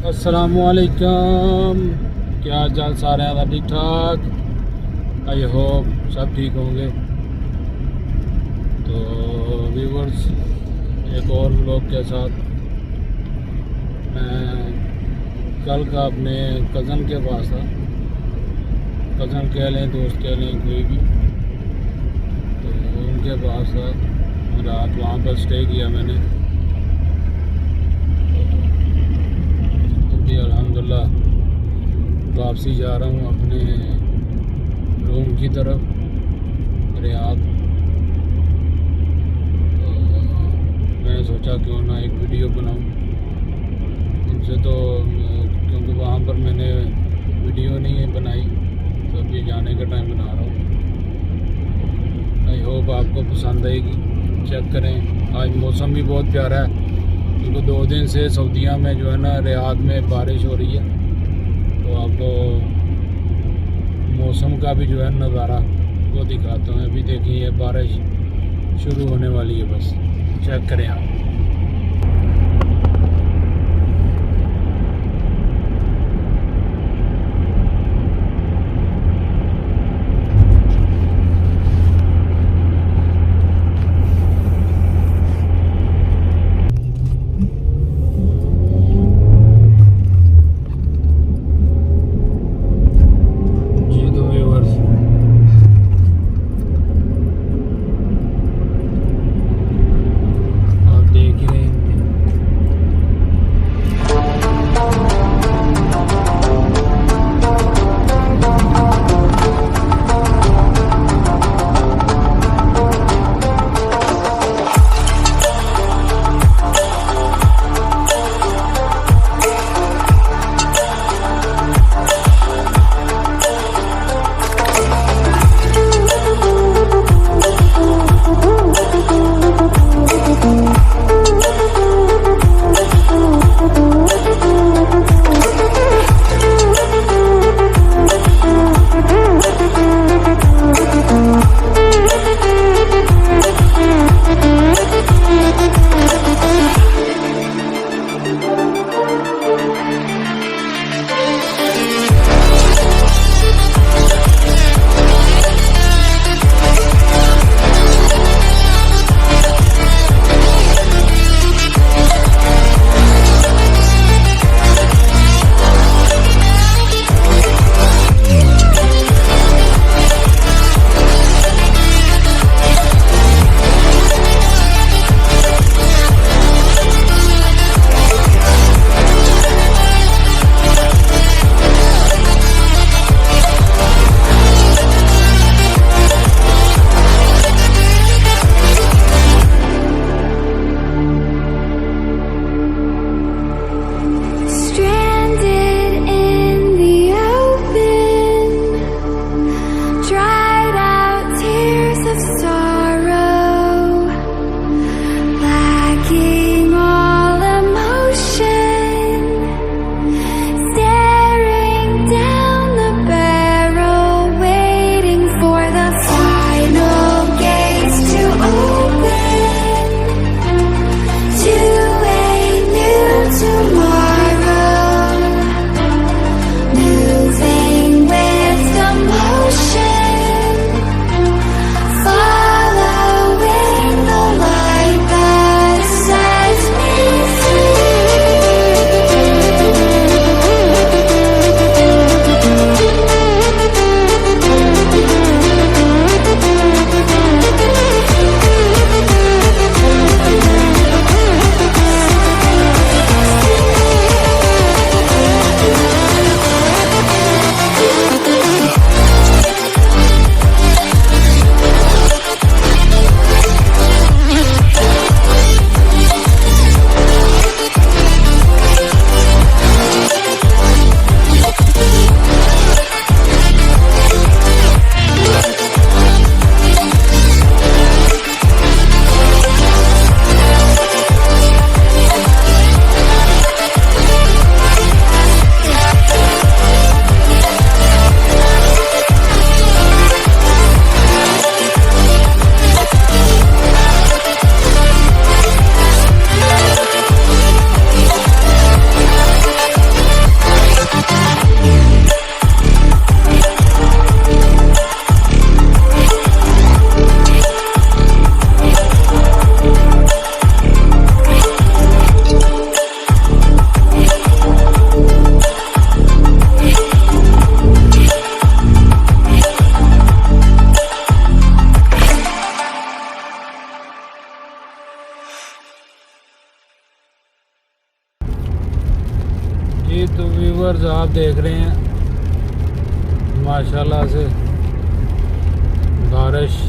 अस्सलामुअलैकुम। क्या हाल चाल सारे हैं? ठीक ठाक, आई होप सब ठीक होंगे। तो व्यूवर्स, एक और व्लॉग के साथ मैं कल का अपने कज़न के पास था। कज़न कह लें, दोस्त कह लें, कोई भी, तो उनके पास था। रात वहाँ पर स्टे किया मैंने। अभी अल्हम्दुलिल्लाह वापसी जा रहा हूँ अपने रूम की तरफ, रियाद। तो मैंने सोचा क्यों ना एक वीडियो बनाऊँ इनसे, तो क्योंकि वहाँ पर मैंने वीडियो नहीं बनाई, तो अभी जाने का टाइम बना रहा हूँ। आई होप आपको पसंद आएगी। चेक करें, आज मौसम भी बहुत प्यारा है, क्योंकि 2 दिन से सऊदीया में जो है ना, रियाद में बारिश हो रही है। तो आपको मौसम का भी जो है नज़ारा वो दिखाता हूँ। अभी देखिए, ये बारिश शुरू होने वाली है, बस चेक करें आप। ये तो व्यूवर्स आप देख रहे हैं माशाल्लाह से बारिश।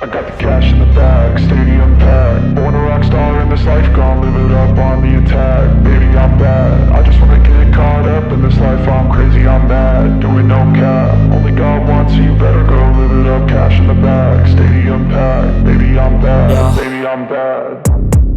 I got the cash in the bag, stadium packed. Born a rock star in this life, gone live it up on the attack. Baby, I'm bad, I just wanna get caught up in this life. I'm crazy, I'm mad, doing no cap. Only God wants you, better go live it up. Cash in the bag, stadium packed. Baby, I'm bad, baby, I'm bad.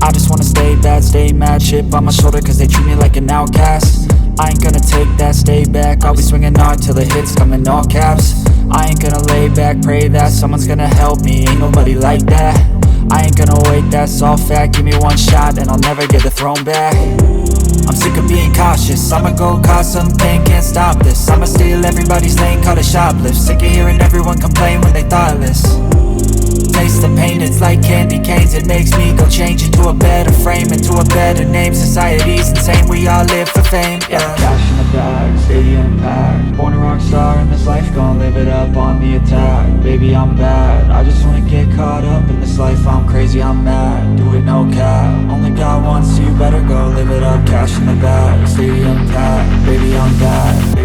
I just wanna stay stay bad, stay mad. Chip on my shoulder cause they treat me like an outcast. I ain't gonna take that, stay back. I'll be swinging hard till the hits come in all caps. I ain't gonna lay back, pray that someone's gonna help me. Ain't nobody like that. I ain't gonna wait, that's all fact. Give me one shot and I'll never get the throne back. I'm sick of being cautious, I'ma go cause some pain, can't stop this. I'ma steal everybody's lane, call it shoplift. Sick of hearing everyone complain when they thoughtless. Taste the pain, it's like candy canes. It makes me go change into a better frame, into a better name. Society's insane, we all live for fame, yeah. Cash in the bag, stadium packed. Born a rock star in this life, gon' live it up on the attack. Baby, I'm bad, I just wanna get caught up in this life. I'm crazy, I'm mad, do it no cap. Only got one, so you better go live it up. Cash in the bag, stadium packed. Baby, I'm bad.